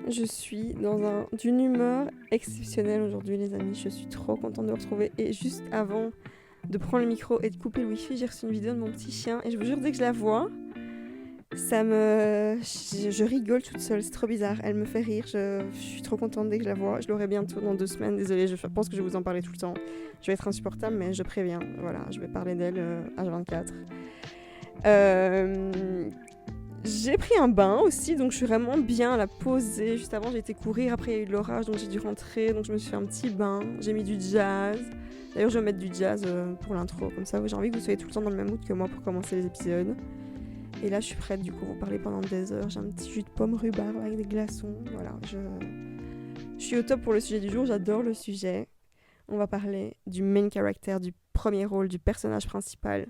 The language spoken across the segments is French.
Je suis d'une humeur exceptionnelle aujourd'hui, les amis. Je suis trop contente de vous retrouver. Et juste avant de prendre le micro et de couper le wifi, j'ai reçu une vidéo de mon petit chien. Et je vous jure, dès que je la vois, je rigole toute seule. C'est trop bizarre. Elle me fait rire. Je suis trop contente dès que je la vois. Je l'aurai bientôt dans 2 semaines. Désolée, je pense que je vais vous en parler tout le temps. Je vais être insupportable, mais je préviens. Voilà, je vais parler d'elle H24. J'ai pris un bain aussi, donc je suis vraiment bien la poser. Juste avant, j'ai été courir, après il y a eu de l'orage, donc j'ai dû rentrer, donc je me suis fait un petit bain. J'ai mis du jazz. D'ailleurs, je vais mettre du jazz pour l'intro, comme ça j'ai envie que vous soyez tout le temps dans le même mood que moi pour commencer les épisodes. Et là, je suis prête du coup à vous parler pendant des heures. J'ai un petit jus de pomme rhubarbe avec des glaçons. Voilà, je suis au top pour le sujet du jour, j'adore le sujet. On va parler du main character, du premier rôle, du personnage principal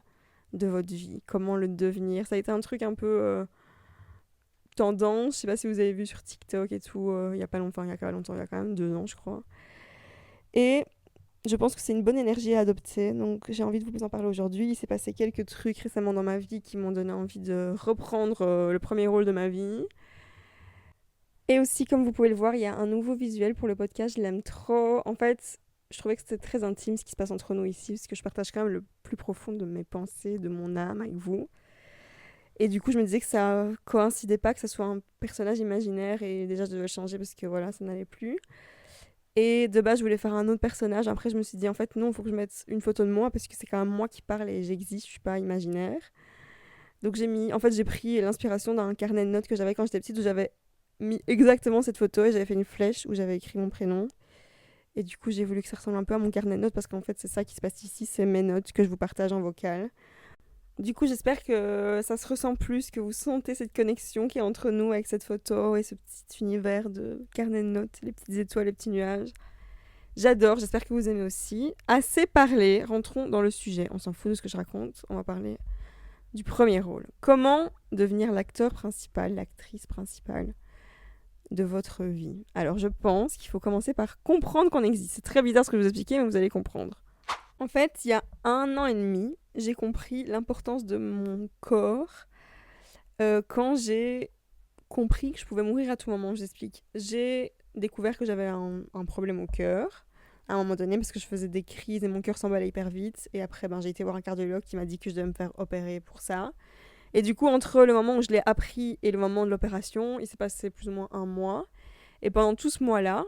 de votre vie. Comment le devenir. Ça a été un truc un peu tendance. Je sais pas si vous avez vu sur TikTok et tout. Il y a pas longtemps, il y a quand même 2 ans, je crois. Et je pense que c'est une bonne énergie à adopter. Donc j'ai envie de vous en parler aujourd'hui. Il s'est passé quelques trucs récemment dans ma vie qui m'ont donné envie de reprendre le premier rôle de ma vie. Et aussi, comme vous pouvez le voir, il y a un nouveau visuel pour le podcast. Je l'aime trop. En fait, je trouvais que c'était très intime ce qui se passe entre nous ici, parce que je partage quand même le plus profond de mes pensées, de mon âme avec vous. Et du coup, je me disais que ça coïncidait pas que ça soit un personnage imaginaire, et déjà je devais le changer parce que voilà, ça n'allait plus. Et de base, je voulais faire un autre personnage. Après, je me suis dit en fait non, il faut que je mette une photo de moi parce que c'est quand même moi qui parle et j'existe, je suis pas imaginaire. Donc j'ai pris l'inspiration d'un carnet de notes que j'avais quand j'étais petite où j'avais mis exactement cette photo et j'avais fait une flèche où j'avais écrit mon prénom. Et du coup, j'ai voulu que ça ressemble un peu à mon carnet de notes parce qu'en fait, c'est ça qui se passe ici, c'est mes notes que je vous partage en vocal. Du coup, j'espère que ça se ressent plus, que vous sentez cette connexion qui est entre nous avec cette photo et ce petit univers de carnet de notes, les petites étoiles, les petits nuages. J'adore, j'espère que vous aimez aussi. Assez parlé, rentrons dans le sujet. On s'en fout de ce que je raconte, on va parler du premier rôle. Comment devenir l'acteur principal, l'actrice principale de votre vie? Alors, je pense qu'il faut commencer par comprendre qu'on existe. C'est très bizarre ce que je vous explique, mais vous allez comprendre. En fait, il y a 1 an et demi, j'ai compris l'importance de mon corps quand j'ai compris que je pouvais mourir à tout moment. Je vous explique. J'ai découvert que j'avais un problème au cœur à un moment donné parce que je faisais des crises et mon cœur s'emballait hyper vite. Et après, j'ai été voir un cardiologue qui m'a dit que je devais me faire opérer pour ça. Et du coup, entre le moment où je l'ai appris et le moment de l'opération, il s'est passé plus ou moins 1 mois. Et pendant tout ce mois-là,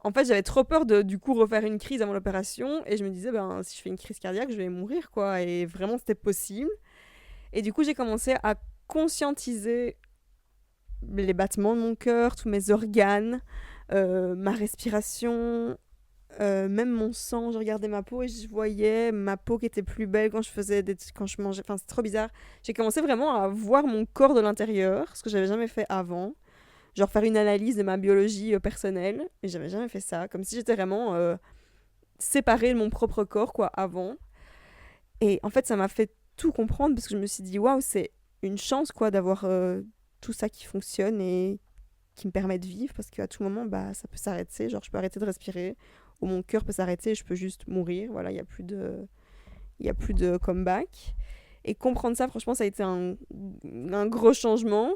en fait, j'avais trop peur de, du coup, refaire une crise avant l'opération. Et je me disais, si je fais une crise cardiaque, je vais mourir, quoi. Et vraiment, c'était possible. Et du coup, j'ai commencé à conscientiser les battements de mon cœur, tous mes organes, ma respiration, même mon sang. Je regardais ma peau et je voyais ma peau qui était plus belle quand je mangeais. Enfin, c'est trop bizarre. J'ai commencé vraiment à voir mon corps de l'intérieur, ce que j'avais jamais fait avant. Genre faire une analyse de ma biologie personnelle. Et j'avais jamais fait ça. Comme si j'étais vraiment séparée de mon propre corps, quoi, avant. Et en fait, ça m'a fait tout comprendre parce que je me suis dit, waouh, c'est une chance, quoi, d'avoir tout ça qui fonctionne et qui me permet de vivre. Parce qu'à tout moment, ça peut s'arrêter. Genre, je peux arrêter de respirer. Ou mon cœur peut s'arrêter et je peux juste mourir. Voilà, il n'y a plus de comeback. Et comprendre ça, franchement, ça a été un gros changement.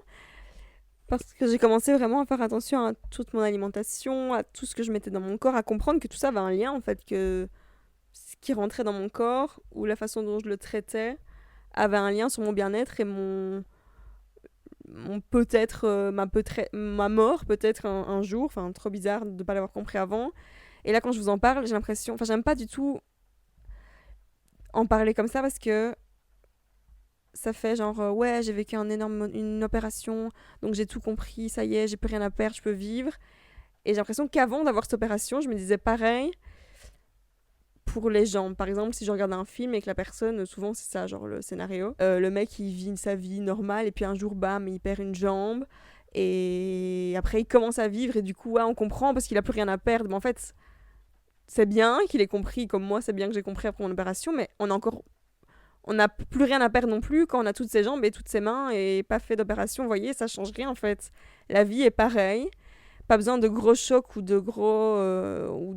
Parce que j'ai commencé vraiment à faire attention à toute mon alimentation, à tout ce que je mettais dans mon corps, à comprendre que tout ça avait un lien, en fait, que ce qui rentrait dans mon corps ou la façon dont je le traitais avait un lien sur mon bien-être et mon peut-être, ma mort, peut-être un jour. Enfin, trop bizarre de ne pas l'avoir compris avant. Et là, quand je vous en parle, j'ai l'impression... Enfin, j'aime pas du tout en parler comme ça parce que ça fait genre ouais, j'ai vécu une opération, donc j'ai tout compris, ça y est, j'ai plus rien à perdre, je peux vivre. Et j'ai l'impression qu'avant d'avoir cette opération, je me disais pareil pour les gens. Par exemple, si je regarde un film et que la personne, souvent c'est ça, genre le scénario, le mec il vit sa vie normale et puis un jour bam, il perd une jambe et après il commence à vivre et du coup ouais, on comprend parce qu'il a plus rien à perdre. Mais en fait, c'est bien qu'il ait compris, comme moi c'est bien que j'ai compris après mon opération, mais on n'a plus rien à perdre non plus quand on a toutes ses jambes et toutes ses mains et pas fait d'opération. Vous voyez, ça change rien en fait. La vie est pareille. Pas besoin de gros chocs ou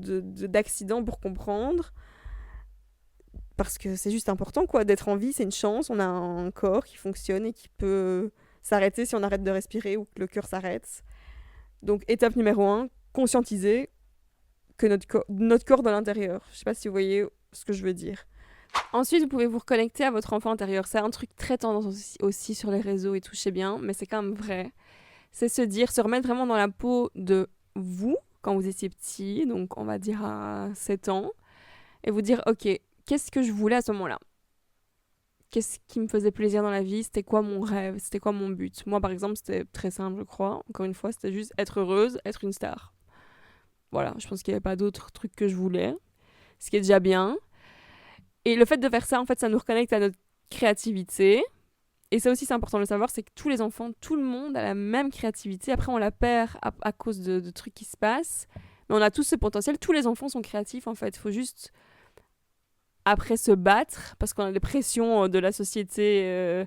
d'accidents pour comprendre. Parce que c'est juste important, quoi. D'être en vie, c'est une chance. On a un corps qui fonctionne et qui peut s'arrêter si on arrête de respirer ou que le cœur s'arrête. Donc, étape numéro 1, conscientiser que notre corps de l'intérieur. Je sais pas si vous voyez ce que je veux dire. Ensuite, vous pouvez vous reconnecter à votre enfant intérieur. C'est un truc très tendance aussi sur les réseaux et tout, je sais bien, mais c'est quand même vrai. C'est se remettre vraiment dans la peau de vous, quand vous étiez petit, donc on va dire à 7 ans, et vous dire, ok, qu'est-ce que je voulais à ce moment-là? Qu'est-ce qui me faisait plaisir dans la vie? C'était quoi mon rêve? C'était quoi mon but? Moi, par exemple, c'était très simple, je crois. Encore une fois, c'était juste être heureuse, être une star. Voilà, je pense qu'il n'y avait pas d'autres trucs que je voulais, ce qui est déjà bien. Et le fait de faire ça, en fait, ça nous reconnecte à notre créativité. Et ça aussi, c'est important de le savoir, c'est que tous les enfants, tout le monde a la même créativité. Après, on la perd à cause de trucs qui se passent. Mais on a tous ce potentiel. Tous les enfants sont créatifs, en fait. Il faut juste, après, se battre, parce qu'on a des pressions de la société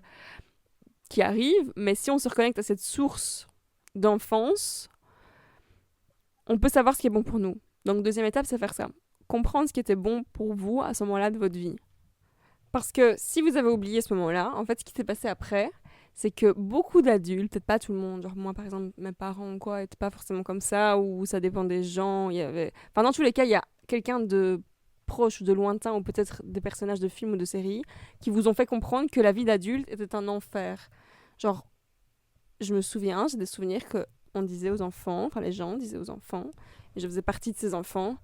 qui arrivent. Mais si on se reconnecte à cette source d'enfance, on peut savoir ce qui est bon pour nous. Donc, deuxième étape, c'est faire ça. Comprendre ce qui était bon pour vous à ce moment-là de votre vie. Parce que si vous avez oublié ce moment-là, en fait, ce qui s'est passé après, c'est que beaucoup d'adultes, peut-être pas tout le monde, genre moi par exemple, mes parents ou quoi, étaient pas forcément comme ça, ou ça dépend des gens, il y avait... Enfin, dans tous les cas, il y a quelqu'un de proche ou de lointain, ou peut-être des personnages de films ou de séries, qui vous ont fait comprendre que la vie d'adulte était un enfer. Genre, je me souviens, j'ai des souvenirs que on disait aux enfants, enfin les gens disaient aux enfants, et je faisais partie de ces enfants,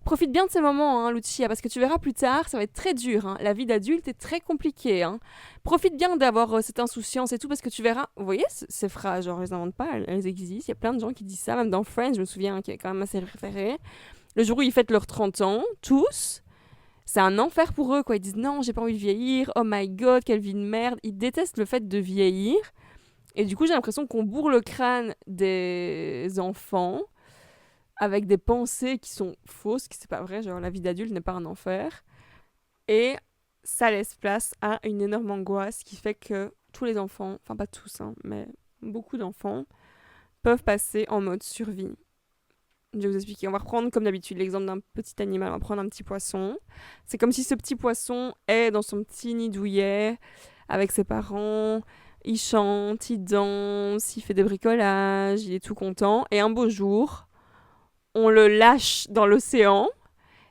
profite bien de ces moments, hein, Lucia, parce que tu verras plus tard, ça va être très dur. Hein. La vie d'adulte est très compliquée. Hein. Profite bien d'avoir cette insouciance et tout, parce que tu verras, vous voyez, ces phrases, genre, elles n'inventent pas, elles existent. Il y a plein de gens qui disent ça, même dans Friends, je me souviens, qui est quand même assez référé. Le jour où ils fêtent leurs 30 ans, tous, c'est un enfer pour eux, quoi. Ils disent non, j'ai pas envie de vieillir, oh my god, quelle vie de merde. Ils détestent le fait de vieillir. Et du coup, j'ai l'impression qu'on bourre le crâne des enfants avec des pensées qui sont fausses, qui c'est pas vrai, genre la vie d'adulte n'est pas un enfer. Et ça laisse place à une énorme angoisse qui fait que tous les enfants, enfin pas tous, hein, mais beaucoup d'enfants, peuvent passer en mode survie. Je vais vous expliquer. On va reprendre comme d'habitude l'exemple d'un petit animal. On va prendre un petit poisson. C'est comme si ce petit poisson est dans son petit nid douillet avec ses parents. Il chante, il danse, il fait des bricolages, il est tout content. Et un beau jour, on le lâche dans l'océan.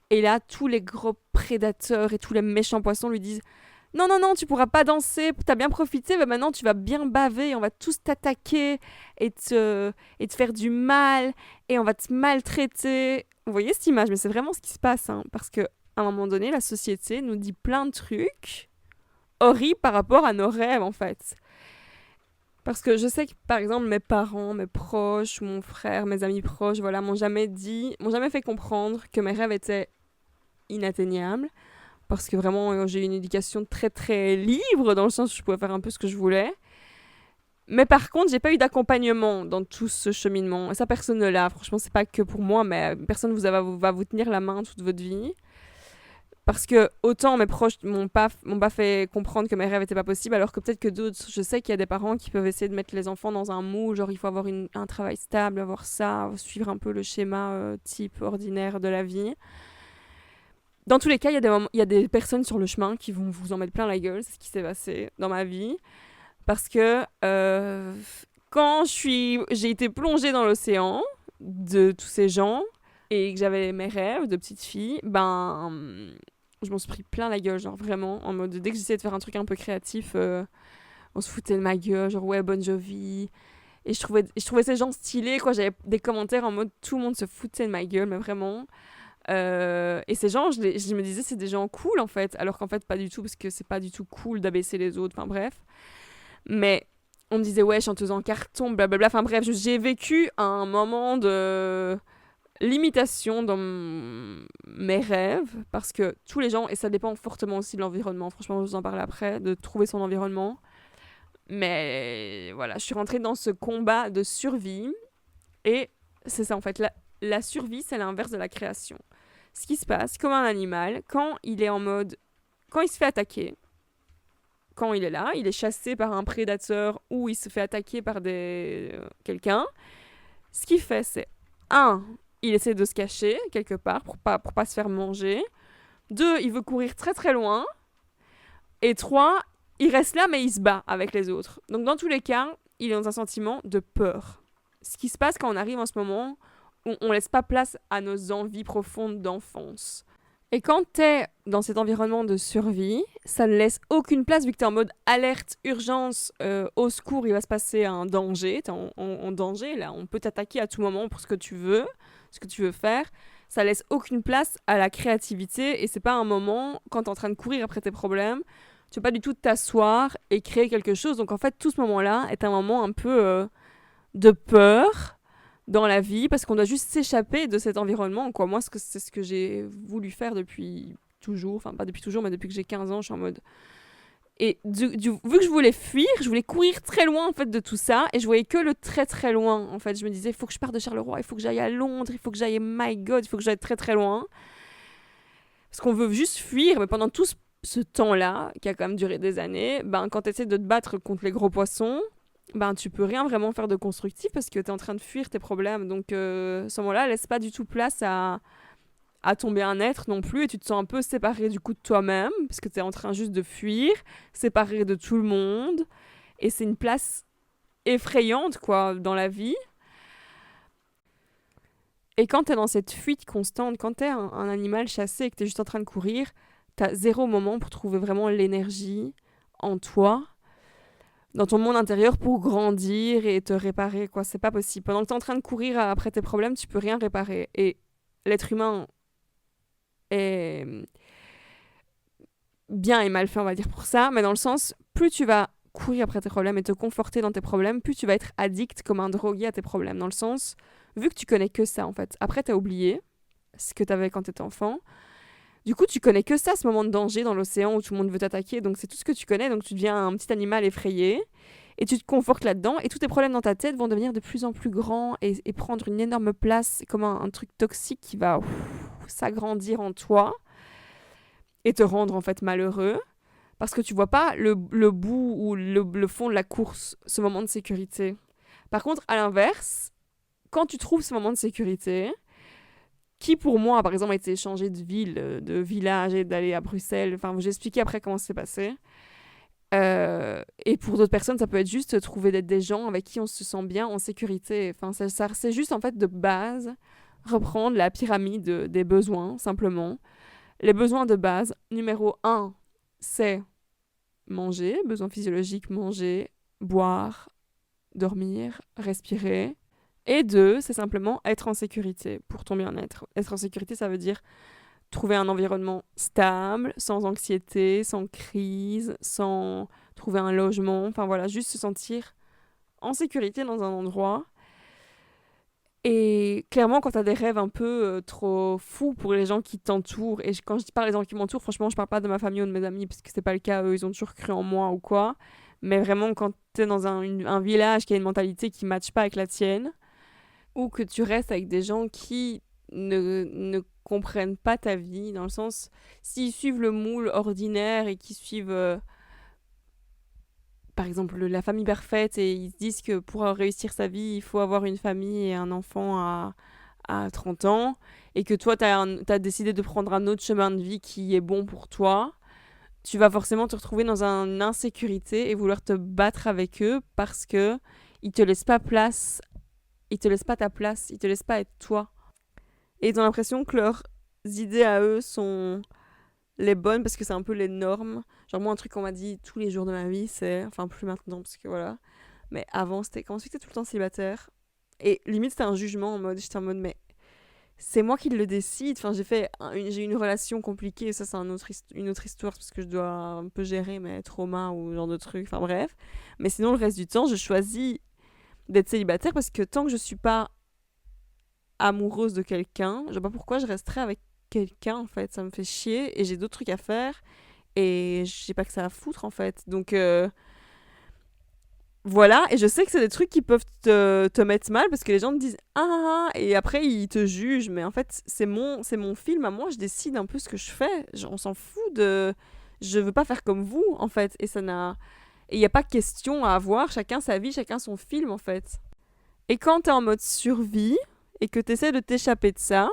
Et là, tous les gros prédateurs et tous les méchants poissons lui disent « Non, non, non, tu pourras pas danser, t'as bien profité, mais maintenant tu vas bien baver, on va tous t'attaquer et te faire du mal, et on va te maltraiter. » Vous voyez cette image, mais c'est vraiment ce qui se passe, hein, parce qu'à un moment donné, la société nous dit plein de trucs horribles par rapport à nos rêves, en fait. Parce que je sais que, par exemple, mes parents, mes proches, mon frère, mes amis proches, voilà, m'ont jamais fait comprendre que mes rêves étaient inatteignables. Parce que vraiment, j'ai eu une éducation très très libre, dans le sens où je pouvais faire un peu ce que je voulais. Mais par contre, j'ai pas eu d'accompagnement dans tout ce cheminement. Et ça, personne ne l'a. Franchement, c'est pas que pour moi, mais personne va vous tenir la main toute votre vie. Parce que autant mes proches m'ont pas fait comprendre que mes rêves étaient pas possibles, alors que peut-être que d'autres, je sais qu'il y a des parents qui peuvent essayer de mettre les enfants dans un moule, genre il faut avoir un travail stable, avoir ça, suivre un peu le schéma type ordinaire de la vie. Dans tous les cas, il y a des personnes sur le chemin qui vont vous en mettre plein la gueule, c'est ce qui s'est passé dans ma vie. Parce que quand j'ai été plongée dans l'océan de tous ces gens, et que j'avais mes rêves de petite fille, je m'en suis pris plein la gueule, genre vraiment, en mode, dès que j'essayais de faire un truc un peu créatif, on se foutait de ma gueule, genre ouais, Bon Jovi. Et je trouvais ces gens stylés, quoi. J'avais des commentaires en mode, tout le monde se foutait de ma gueule, mais vraiment. Et ces gens, je me disais, c'est des gens cool, en fait. Alors qu'en fait, pas du tout, parce que c'est pas du tout cool d'abaisser les autres, enfin bref. Mais on me disait, ouais, chanteuse en carton, blablabla. Enfin bref, j'ai vécu un moment de limitation dans mes rêves, parce que tous les gens, et ça dépend fortement aussi de l'environnement, franchement je vous en parle après, de trouver son environnement, mais voilà, je suis rentrée dans ce combat de survie, et c'est ça en fait, la survie c'est l'inverse de la création. Ce qui se passe, comme un animal, quand il est en mode, quand il se fait attaquer, quand il est là, il est chassé par un prédateur ou il se fait attaquer par quelqu'un, ce qu'il fait c'est, il essaie de se cacher quelque part pour pas se faire manger. 2, il veut courir très très loin. Et 3, il reste là mais il se bat avec les autres. Donc dans tous les cas, il est dans un sentiment de peur. ce qui se passe quand on arrive en ce moment où on laisse pas place à nos envies profondes d'enfance. Et quand t'es dans cet environnement de survie, ça ne laisse aucune place vu que t'es en mode alerte, urgence, au secours, il va se passer un danger, t'es en danger là, on peut t'attaquer à tout moment pour ce que tu veux faire. Ça laisse aucune place à la créativité et c'est pas un moment, quand t'es en train de courir après tes problèmes, tu peux pas du tout t'asseoir et créer quelque chose. Donc en fait, tout ce moment-là est un moment un peu de peur dans la vie parce qu'on doit juste s'échapper de cet environnement, quoi. Moi, c'est ce que j'ai voulu faire depuis toujours, enfin pas depuis toujours, mais depuis que j'ai 15 ans, je suis en mode... Et vu que je voulais fuir, je voulais courir très loin en fait de tout ça et je voyais que le très très loin. En fait, je me disais, il faut que je parte de Charleroi, il faut que j'aille à Londres, il faut que j'aille, my God, il faut que j'aille très très loin. Parce qu'on veut juste fuir, mais pendant tout ce temps-là, qui a quand même duré des années, quand tu essaies de te battre contre les gros poissons, tu peux rien vraiment faire de constructif parce que tu es en train de fuir tes problèmes. Donc, ce moment-là, laisse pas du tout place à ton bien-être non plus et tu te sens un peu séparé du coup de toi-même parce que tu es en train juste de fuir, séparé de tout le monde et c'est une place effrayante quoi dans la vie. Et quand tu es dans cette fuite constante, quand tu es un animal chassé et que tu es juste en train de courir, tu as zéro moment pour trouver vraiment l'énergie en toi, dans ton monde intérieur pour grandir et te réparer quoi, c'est pas possible. Pendant que tu es en train de courir après tes problèmes, tu peux rien réparer et l'être humain est bien et mal fait, on va dire, pour ça, mais dans le sens, plus tu vas courir après tes problèmes et te conforter dans tes problèmes, plus tu vas être addict comme un drogué à tes problèmes. Dans le sens, vu que tu connais que ça, en fait. Après, t'as oublié ce que t'avais quand t'étais enfant. Du coup, tu connais que ça, ce moment de danger dans l'océan où tout le monde veut t'attaquer, donc c'est tout ce que tu connais, donc tu deviens un petit animal effrayé, et tu te confortes là-dedans, et tous tes problèmes dans ta tête vont devenir de plus en plus grands et prendre une énorme place, comme un truc toxique qui va s'agrandir en toi et te rendre en fait malheureux parce que tu vois pas le bout ou le fond de la course, ce moment de sécurité. Par contre, à l'inverse, quand tu trouves ce moment de sécurité, qui pour moi, par exemple, a été changé de ville, de village et d'aller à Bruxelles, enfin, j'ai expliqué après comment ça s'est passé. Et pour d'autres personnes, ça peut être juste trouver des gens avec qui on se sent bien en sécurité. Enfin, c'est juste en fait de base reprendre la pyramide des besoins, simplement. Les besoins de base, numéro 1, c'est manger, besoin physiologique, manger, boire, dormir, respirer. Et 2, c'est simplement être en sécurité pour ton bien-être. Être en sécurité, ça veut dire trouver un environnement stable, sans anxiété, sans crise, sans trouver un logement. Enfin voilà, juste se sentir en sécurité dans un endroit. Et clairement, quand t'as des rêves un peu trop fous pour les gens qui t'entourent, et quand je parle des gens qui m'entourent, franchement, je parle pas de ma famille ou de mes amis, parce que c'est pas le cas, eux, ils ont toujours cru en moi ou quoi. Mais vraiment, quand t'es dans un village qui a une mentalité qui matche pas avec la tienne, ou que tu restes avec des gens qui ne comprennent pas ta vie, dans le sens, s'ils suivent le moule ordinaire et qui suivent par exemple la famille parfaite et ils se disent que pour réussir sa vie, il faut avoir une famille et un enfant à 30 ans et que toi, t'as décidé de prendre un autre chemin de vie qui est bon pour toi, tu vas forcément te retrouver dans une insécurité et vouloir te battre avec eux parce que ils te laissent pas place, ils te laissent pas ta place, ils te laissent pas être toi. Et ils ont l'impression que leurs idées à eux sont les bonnes parce que c'est un peu les normes. Genre moi un truc qu'on m'a dit tous les jours de ma vie c'est, enfin plus maintenant parce que voilà, mais avant c'était quand j'étais tout le temps célibataire et limite c'était un jugement en mode, j'étais en mode mais c'est moi qui le décide, enfin j'ai eu une relation compliquée, ça c'est une autre histoire parce que je dois un peu gérer mes traumas ou ce genre de trucs, enfin bref, mais sinon le reste du temps je choisis d'être célibataire parce que tant que je suis pas amoureuse de quelqu'un, je sais pas pourquoi je resterais avec quelqu'un en fait, ça me fait chier et j'ai d'autres trucs à faire et je sais pas que ça à foutre en fait, donc voilà, et je sais que c'est des trucs qui peuvent te mettre mal parce que les gens te disent ah et après ils te jugent, mais en fait c'est mon film à moi, je décide un peu ce que je fais, on s'en fout de, je veux pas faire comme vous en fait, et ça n'a, et il y a pas question à avoir, chacun sa vie, chacun son film en fait. Et quand t'es en mode survie et que t'essaies de t'échapper de ça,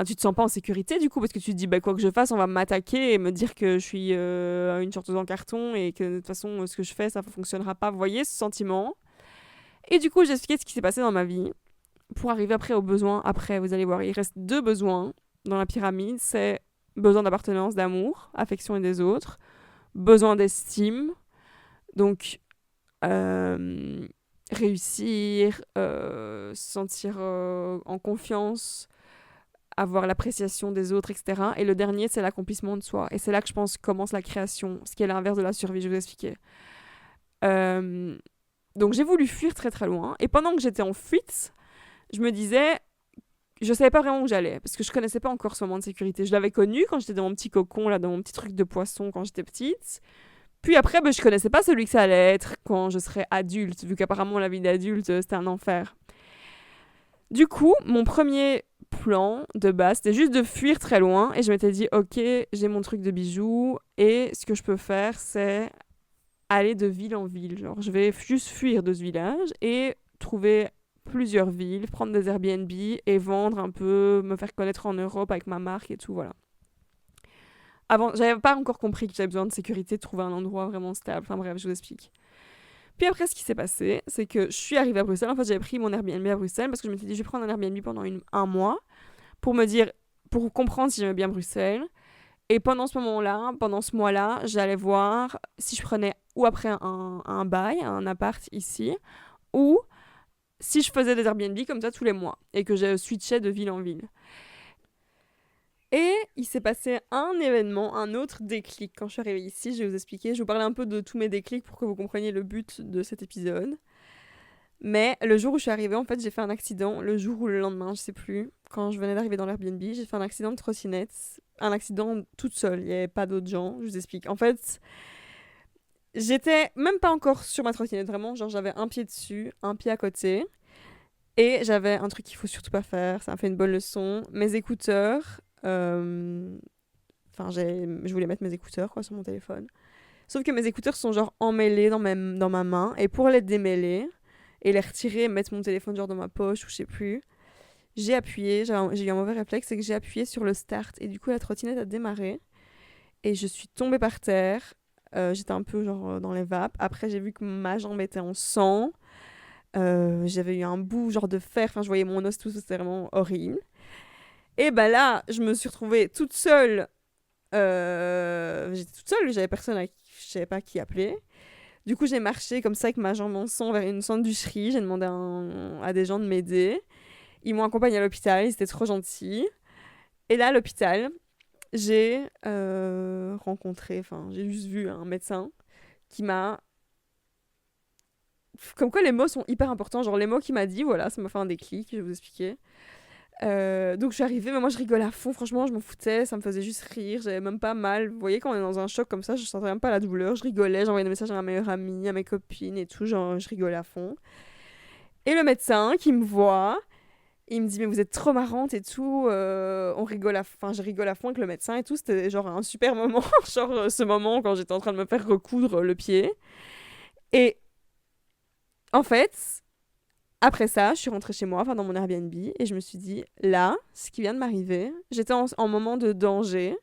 tu te sens pas en sécurité du coup parce que tu te dis quoi que je fasse on va m'attaquer et me dire que je suis une chanteuse en carton et que de toute façon ce que je fais ça fonctionnera pas, vous voyez ce sentiment. Et du coup, j'ai expliqué ce qui s'est passé dans ma vie pour arriver après aux besoins. Après, vous allez voir, il reste 2 besoins dans la pyramide. C'est besoin d'appartenance, d'amour, affection et des autres. Besoin d'estime. Donc, réussir, se sentir en confiance, avoir l'appréciation des autres, etc. Et le dernier, c'est l'accomplissement de soi. Et c'est là que je pense commence la création, ce qui est l'inverse de la survie, je vais vous expliquer. Donc j'ai voulu fuir très très loin. Et pendant que j'étais en fuite, je me disais, je savais pas vraiment où j'allais, parce que je connaissais pas encore ce moment de sécurité. Je l'avais connu quand j'étais dans mon petit cocon, là, dans mon petit truc de poisson quand j'étais petite. Puis après, je connaissais pas celui que ça allait être quand je serais adulte, vu qu'apparemment la vie d'adulte, c'était un enfer. Du coup, mon premier plan de base, c'était juste de fuir très loin. Et je m'étais dit, ok, j'ai mon truc de bijoux. Et ce que je peux faire, c'est aller de ville en ville. Genre, je vais juste fuir de ce village et trouver plusieurs villes, prendre des Airbnb et vendre un peu, me faire connaître en Europe avec ma marque et tout, voilà. Avant, j'avais pas encore compris que j'avais besoin de sécurité, de trouver un endroit vraiment stable. Enfin bref, je vous explique. Puis après, ce qui s'est passé, c'est que je suis arrivée à Bruxelles. En fait, j'avais pris mon Airbnb à Bruxelles parce que je me suis dit, je vais prendre un Airbnb pendant un mois pour me dire, pour comprendre si j'aimais bien Bruxelles. Et pendant ce moment-là, pendant ce mois-là, j'allais voir si je prenais ou après un bail, un appart ici, ou si je faisais des Airbnb comme ça tous les mois et que je switchais de ville en ville. Et il s'est passé un événement, un autre déclic quand je suis arrivée ici. Je vais vous expliquer. Je vais vous parler un peu de tous mes déclics pour que vous compreniez le but de cet épisode. Mais le jour où je suis arrivée, en fait, j'ai fait un accident. Le jour ou le lendemain, je sais plus. Quand je venais d'arriver dans l'Airbnb, j'ai fait un accident de trottinette. Un accident toute seule. Il n'y avait pas d'autres gens. Je vous explique. En fait, j'étais même pas encore sur ma trottinette, vraiment. Genre, j'avais un pied dessus, un pied à côté. Et j'avais un truc qu'il faut surtout pas faire. Ça m'a fait une bonne leçon. Mes écouteurs. Enfin, je voulais mettre mes écouteurs quoi, sur mon téléphone. Sauf que mes écouteurs sont genre emmêlés dans ma main. Et pour les démêler et les retirer et mettre mon téléphone genre dans ma poche ou je sais plus, j'ai appuyé, j'ai eu un mauvais réflexe, c'est que j'ai appuyé sur le start. Et du coup, la trottinette a démarré. Et je suis tombée par terre. J'étais un peu genre dans les vapes. Après, j'ai vu que ma jambe était en sang. J'avais eu un bout genre de fer. Enfin, je voyais mon os, tout, c'était vraiment horrible. Et ben là, je me suis retrouvée toute seule. J'étais toute seule, j'avais personne je savais pas qui appeler. Du coup, j'ai marché comme ça avec ma jambe en sang vers une sandwicherie. J'ai demandé à des gens de m'aider. Ils m'ont accompagnée à l'hôpital, ils étaient trop gentils. Et là, à l'hôpital, j'ai j'ai juste vu un médecin qui m'a... Comme quoi les mots sont hyper importants. Genre les mots qu'il m'a dit, voilà, ça m'a fait un déclic, je vais vous expliquer. Donc je suis arrivée, mais moi je rigolais à fond, franchement je m'en foutais, ça me faisait juste rire, j'avais même pas mal. Vous voyez, quand on est dans un choc comme ça, je sentais même pas la douleur, je rigolais, j'envoyais des messages à ma meilleure amie, à mes copines et tout, genre je rigolais à fond. Et le médecin qui me voit, il me dit mais vous êtes trop marrante et tout, on rigole je rigole à fond avec le médecin et tout, c'était genre un super moment, genre ce moment quand j'étais en train de me faire recoudre le pied. Et en fait, après ça, je suis rentrée chez moi, enfin dans mon Airbnb, et je me suis dit, là, ce qui vient de m'arriver, j'étais en moment de danger,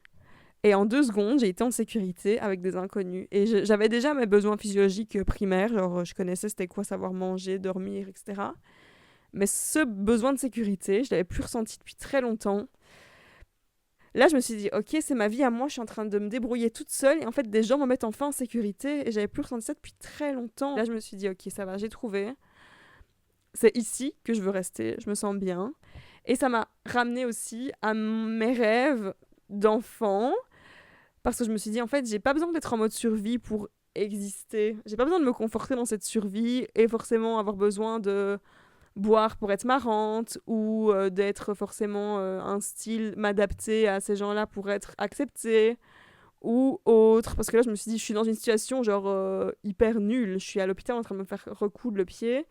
et en 2 secondes, j'ai été en sécurité avec des inconnus. Et j'avais déjà mes besoins physiologiques primaires, genre je connaissais c'était quoi savoir manger, dormir, etc. Mais ce besoin de sécurité, je l'avais plus ressenti depuis très longtemps. Là, je me suis dit, ok, c'est ma vie à moi, je suis en train de me débrouiller toute seule, et en fait, des gens me mettent enfin en sécurité, et j'avais plus ressenti ça depuis très longtemps. Là, je me suis dit, ok, ça va, j'ai trouvé. C'est ici que je veux rester, je me sens bien. Et ça m'a ramené aussi à mes rêves d'enfant, parce que je me suis dit, en fait, j'ai pas besoin d'être en mode survie pour exister. J'ai pas besoin de me conforter dans cette survie et forcément avoir besoin de boire pour être marrante ou d'être forcément un style, m'adapter à ces gens-là pour être acceptée ou autre. Parce que là, je me suis dit, je suis dans une situation genre hyper nulle. Je suis à l'hôpital en train de me faire recoudre le pied.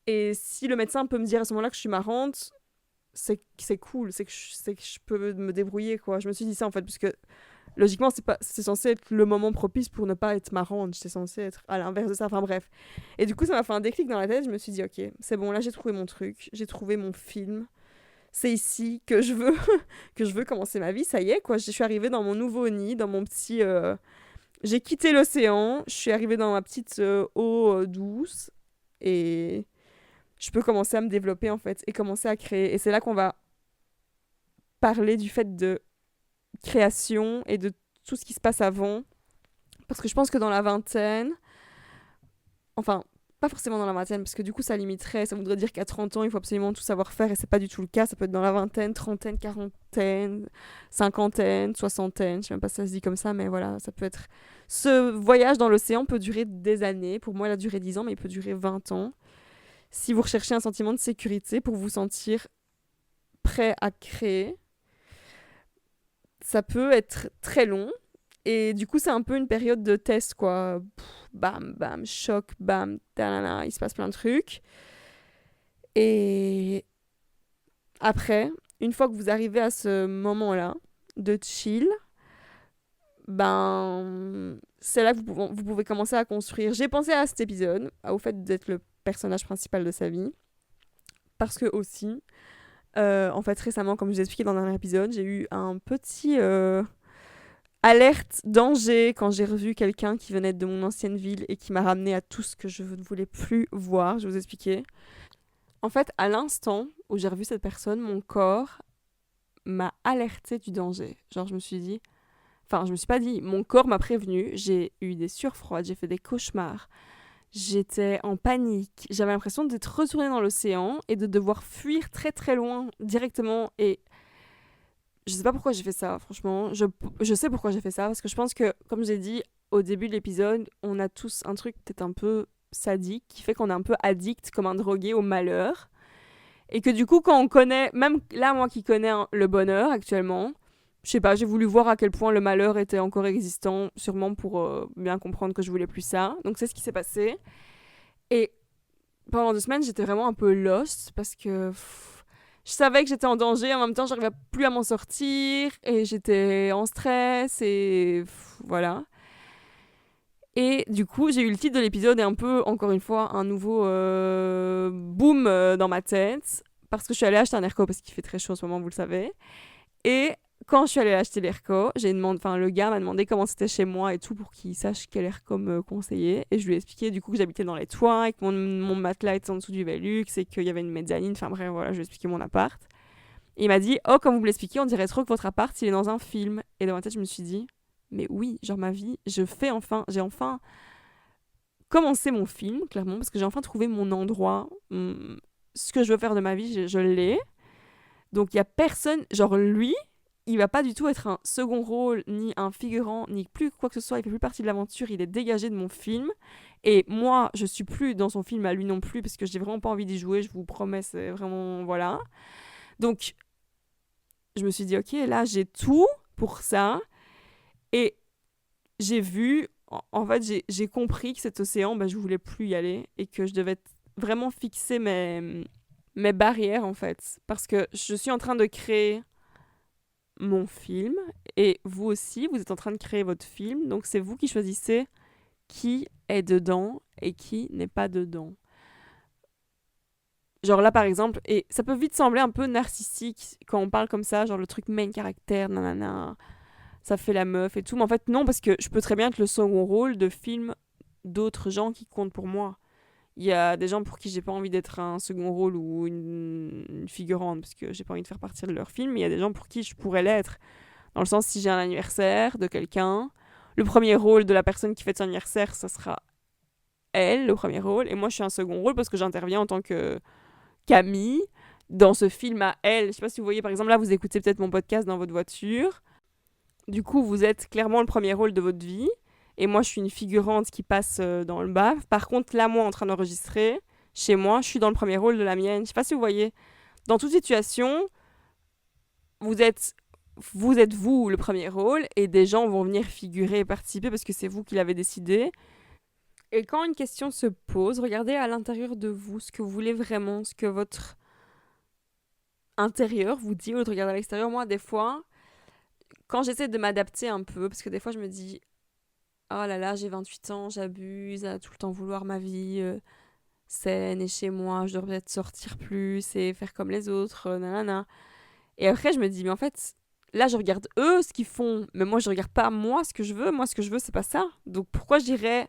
Et si le médecin peut me dire à ce moment-là que je suis marrante, c'est cool, c'est que je peux me débrouiller, quoi. Je me suis dit ça, en fait, parce que logiquement, c'est censé être le moment propice pour ne pas être marrante. C'est censé être à l'inverse de ça, enfin bref. Et du coup, ça m'a fait un déclic dans la tête. Je me suis dit, ok, c'est bon, là, j'ai trouvé mon truc, j'ai trouvé mon film. C'est ici que je veux, que je veux commencer ma vie. Ça y est, quoi. Je suis arrivée dans mon nouveau nid, dans mon petit... J'ai quitté l'océan, je suis arrivée dans ma petite eau douce. Et je peux commencer à me développer en fait et commencer à créer. Et c'est là qu'on va parler du fait de création et de tout ce qui se passe avant. Parce que je pense que dans la vingtaine, enfin, pas forcément dans la vingtaine, parce que du coup, ça limiterait, ça voudrait dire qu'à 30 ans, il faut absolument tout savoir faire, et c'est pas du tout le cas. Ça peut être dans la vingtaine, trentaine, quarantaine, cinquantaine, soixantaine, je sais même pas si ça se dit comme ça, mais voilà, ça peut être... Ce voyage dans l'océan peut durer des années. Pour moi, il a duré 10 ans, mais il peut durer 20 ans. Si vous recherchez un sentiment de sécurité pour vous sentir prêt à créer, ça peut être très long. Et du coup, c'est un peu une période de test, quoi. Bam, bam, choc, bam, talala, il se passe plein de trucs. Et après, une fois que vous arrivez à ce moment-là de chill, ben, c'est là que vous pouvez commencer à construire. J'ai pensé à cet épisode, au fait d'être le personnage principal de sa vie. Parce que aussi, en fait, récemment, comme je vous ai expliqué dans un épisode, j'ai eu un petit... alerte danger quand j'ai revu quelqu'un qui venait de mon ancienne ville et qui m'a ramené à tout ce que je ne voulais plus voir. Je vais vous expliquer. En fait, à l'instant où j'ai revu cette personne, mon corps m'a alerté du danger. Genre, je me suis dit... Enfin, je me suis pas dit... Mon corps m'a prévenu. J'ai eu des sueurs froides, j'ai fait des cauchemars. J'étais en panique. J'avais l'impression d'être retournée dans l'océan et de devoir fuir très très loin directement. Et je sais pas pourquoi j'ai fait ça, franchement. Je sais pourquoi j'ai fait ça, parce que je pense que, comme j'ai dit au début de l'épisode, on a tous un truc peut-être un peu sadique qui fait qu'on est un peu addict, comme un drogué, au malheur. Et que du coup, quand on connaît, même là, moi qui connais le bonheur actuellement, je sais pas, j'ai voulu voir à quel point le malheur était encore existant, sûrement pour bien comprendre que je voulais plus ça. Donc c'est ce qui s'est passé. Et pendant 2 semaines, j'étais vraiment un peu lost, parce que... je savais que j'étais en danger, en même temps, j'arrivais plus à m'en sortir, et j'étais en stress, et voilà. Et du coup, j'ai eu le titre de l'épisode et un peu, encore une fois, un nouveau boom dans ma tête, parce que je suis allée acheter un airco, parce qu'il fait très chaud en ce moment, vous le savez. Et quand je suis allée acheter l'airco, le gars m'a demandé comment c'était chez moi et tout, pour qu'il sache quel airco me conseiller. Et je lui ai expliqué du coup que j'habitais dans les toits, et que mon matelas était en dessous du Velux, et qu'il y avait une mezzanine. Enfin bref, voilà, je lui ai expliqué mon appart. Et il m'a dit, oh, comme vous me l'expliquez, on dirait trop que votre appart, il est dans un film. Et dans ma tête, je me suis dit, mais oui, genre ma vie, j'ai enfin commencé mon film, clairement, parce que j'ai enfin trouvé mon endroit, ce que je veux faire de ma vie, je l'ai. Donc il y a personne, genre lui, il va pas du tout être un second rôle, ni un figurant, ni plus quoi que ce soit, il fait plus partie de l'aventure, il est dégagé de mon film. Et moi, je suis plus dans son film, à lui non plus, parce que j'ai vraiment pas envie d'y jouer, je vous promets, c'est vraiment... Voilà. Donc, je me suis dit, ok, là, j'ai tout pour ça. Et j'ai vu, en fait, j'ai compris que cet océan, je voulais plus y aller, et que je devais vraiment fixer mes barrières, en fait. Parce que je suis en train de créer mon film, et vous aussi, vous êtes en train de créer votre film, donc c'est vous qui choisissez qui est dedans et qui n'est pas dedans. Genre là, par exemple, et ça peut vite sembler un peu narcissique quand on parle comme ça, genre le truc main caractère, nanana, ça fait la meuf et tout, mais en fait non, parce que je peux très bien être le second rôle de films d'autres gens qui comptent pour moi. Il y a des gens pour qui j'ai pas envie d'être un second rôle ou une figurante, parce que j'ai pas envie de faire partie de leur film, mais il y a des gens pour qui je pourrais l'être. Dans le sens, si j'ai un anniversaire de quelqu'un, le premier rôle de la personne qui fête son anniversaire, ça sera elle, le premier rôle, et moi je suis un second rôle parce que j'interviens en tant que Camille dans ce film à elle. Je sais pas si vous voyez, par exemple, là vous écoutez peut-être mon podcast dans votre voiture. Du coup, vous êtes clairement le premier rôle de votre vie. Et moi, je suis une figurante qui passe dans le bas. Par contre, là, moi, en train d'enregistrer, chez moi, je suis dans le premier rôle de la mienne. Je sais pas si vous voyez. Dans toute situation, vous êtes vous le premier rôle, et des gens vont venir figurer et participer parce que c'est vous qui l'avez décidé. Et quand une question se pose, regardez à l'intérieur de vous ce que vous voulez vraiment, ce que votre intérieur vous dit, au lieu de regarder à l'extérieur. Moi, des fois, quand j'essaie de m'adapter un peu, parce que des fois, je me dis, oh là là, j'ai 28 ans, j'abuse à tout le temps vouloir ma vie saine et chez moi, je devrais peut-être sortir plus et faire comme les autres, nanana. Et après, je me dis, mais en fait, là, je regarde eux ce qu'ils font, mais moi, je regarde pas moi ce que je veux. Moi, ce que je veux, c'est pas ça. Donc, pourquoi j'irais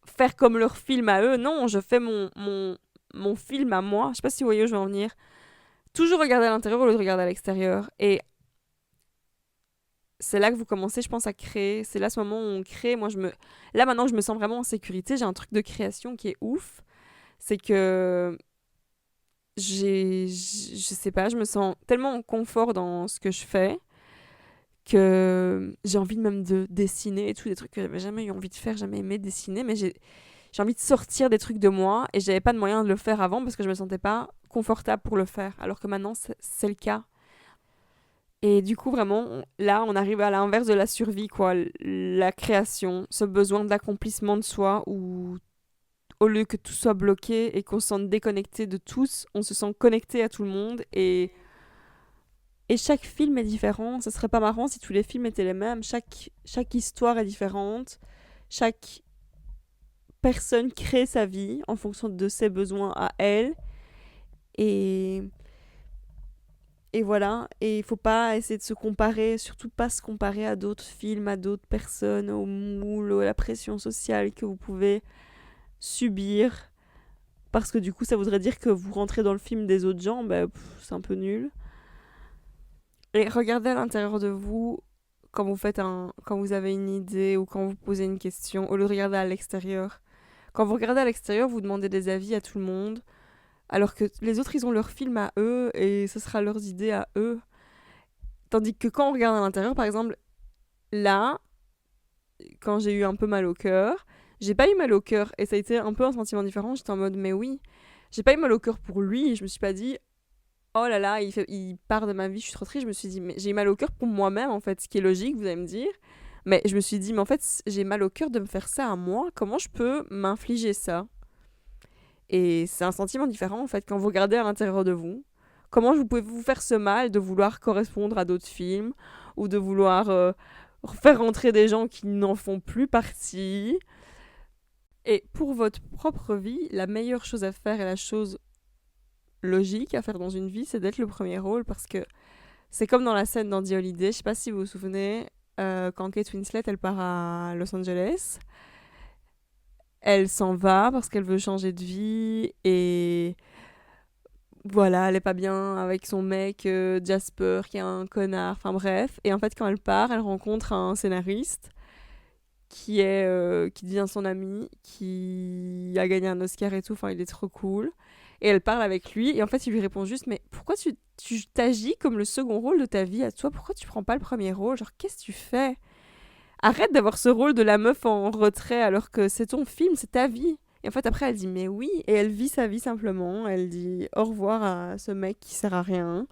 faire comme leur film à eux? Non, je fais mon film à moi. Je sais pas si vous voyez où je veux en venir. Toujours regarder à l'intérieur au lieu de regarder à l'extérieur. Et c'est là que vous commencez, je pense, à créer. C'est là ce moment où on crée. Là, maintenant, je me sens vraiment en sécurité. J'ai un truc de création qui est ouf. C'est que je sais pas, je me sens tellement en confort dans ce que je fais que j'ai envie même de dessiner et tout, des trucs que j'avais jamais eu envie de faire, jamais aimé dessiner, mais j'ai envie de sortir des trucs de moi et j'avais pas de moyen de le faire avant parce que je me sentais pas confortable pour le faire, alors que maintenant c'est le cas. Et du coup, vraiment, là, on arrive à l'inverse de la survie, quoi. La création, ce besoin d'accomplissement de soi où au lieu que tout soit bloqué et qu'on se sente déconnecté de tous, on se sent connecté à tout le monde et chaque film est différent. Ce serait pas marrant si tous les films étaient les mêmes. Chaque histoire est différente. Chaque personne crée sa vie en fonction de ses besoins à elle. Et, et voilà. Et il faut pas essayer de se comparer, surtout pas se comparer à d'autres films, à d'autres personnes, au moule, à la pression sociale que vous pouvez subir. Parce que du coup, ça voudrait dire que vous rentrez dans le film des autres gens, c'est un peu nul. Et regardez à l'intérieur de vous quand quand vous avez une idée ou quand vous posez une question, au lieu de regarder à l'extérieur. Quand vous regardez à l'extérieur, vous demandez des avis à tout le monde, alors que les autres, ils ont leur film à eux et ce sera leurs idées à eux. Tandis que quand on regarde à l'intérieur, par exemple, là, quand j'ai eu un peu mal au cœur, j'ai pas eu mal au cœur et ça a été un peu un sentiment différent. J'étais en mode, mais oui, j'ai pas eu mal au cœur pour lui et je me suis pas dit, oh là là, il part de ma vie, je suis trop triste. Je me suis dit, mais j'ai eu mal au cœur pour moi-même, en fait, ce qui est logique, vous allez me dire. Mais je me suis dit, mais en fait, j'ai mal au cœur de me faire ça à moi. Comment je peux m'infliger ça? Et c'est un sentiment différent, en fait, quand vous regardez à l'intérieur de vous. Comment vous pouvez vous faire ce mal de vouloir correspondre à d'autres films ou de vouloir faire rentrer des gens qui n'en font plus partie. Et pour votre propre vie, la meilleure chose à faire et la chose logique à faire dans une vie, c'est d'être le premier rôle parce que c'est comme dans la scène d'Andy Holiday, je sais pas si vous vous souvenez, quand Kate Winslet elle part à Los Angeles, elle s'en va parce qu'elle veut changer de vie et voilà, elle est pas bien avec son mec Jasper qui est un connard, enfin bref. Et en fait quand elle part, elle rencontre un scénariste qui devient son ami, qui a gagné un Oscar et tout, enfin il est trop cool. Et elle parle avec lui, et en fait il lui répond juste, mais pourquoi tu t'agis comme le second rôle de ta vie à toi? Pourquoi tu prends pas le premier rôle? Genre qu'est-ce que tu fais? Arrête d'avoir ce rôle de la meuf en retrait alors que c'est ton film, c'est ta vie. Et en fait après elle dit mais oui, et elle vit sa vie simplement, elle dit au revoir à ce mec qui sert à rien.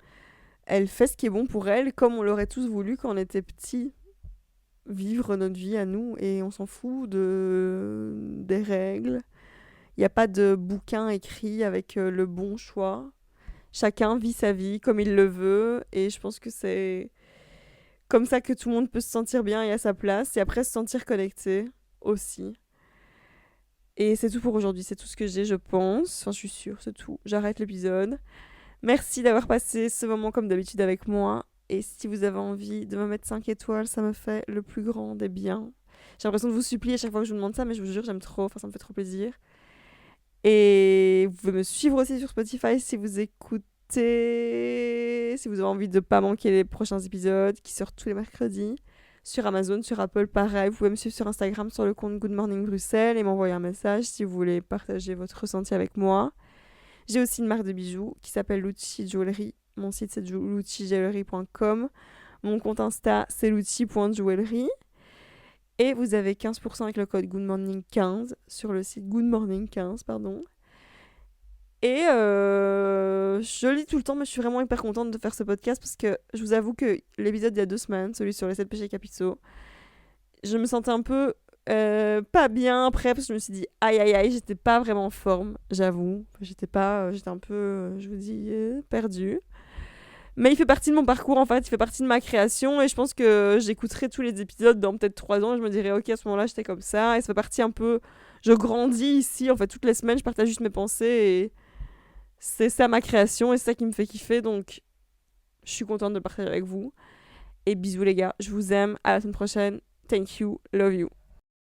Elle fait ce qui est bon pour elle, comme on l'aurait tous voulu quand on était petits vivre notre vie à nous et on s'en fout des règles. Il n'y a pas de bouquin écrit avec le bon choix. Chacun vit sa vie comme il le veut et je pense que c'est comme ça que tout le monde peut se sentir bien et à sa place et après se sentir connecté aussi. Et c'est tout pour aujourd'hui, c'est tout ce que j'ai, je pense. Enfin, je suis sûre, c'est tout. J'arrête l'épisode. Merci d'avoir passé ce moment comme d'habitude avec moi. Et si vous avez envie de me mettre 5 étoiles, ça me fait le plus grand des biens. J'ai l'impression de vous supplier à chaque fois que je vous demande ça, mais je vous jure, j'aime trop, enfin ça me fait trop plaisir. Et vous pouvez me suivre aussi sur Spotify si vous écoutez, si vous avez envie de ne pas manquer les prochains épisodes qui sortent tous les mercredis. Sur Amazon, sur Apple, pareil. Vous pouvez me suivre sur Instagram sur le compte Good Morning Bruxelles et m'envoyer un message si vous voulez partager votre ressenti avec moi. J'ai aussi une marque de bijoux qui s'appelle Lucci Jewelry. Mon site c'est luccijewelry.com. Mon compte Insta c'est lucci.jewelry. Et vous avez 15% avec le code GoodMorning15 sur le site GoodMorning15, pardon. Et je le dis tout le temps, mais je suis vraiment hyper contente de faire ce podcast parce que je vous avoue que l'épisode d'il y a 2 semaines, celui sur les 7 péchés capitaux, je me sentais un peu pas bien après parce que je me suis dit aïe aïe aïe, j'étais pas vraiment en forme, j'avoue. J'étais un peu, je vous dis, perdue. Mais il fait partie de mon parcours en fait, il fait partie de ma création et je pense que j'écouterai tous les épisodes dans peut-être 3 ans et je me dirai ok à ce moment-là j'étais comme ça et ça fait partie un peu, je grandis ici en fait toutes les semaines je partage juste mes pensées et c'est ça ma création et c'est ça qui me fait kiffer donc je suis contente de le partager avec vous et bisous les gars, je vous aime, à la semaine prochaine, thank you, love you.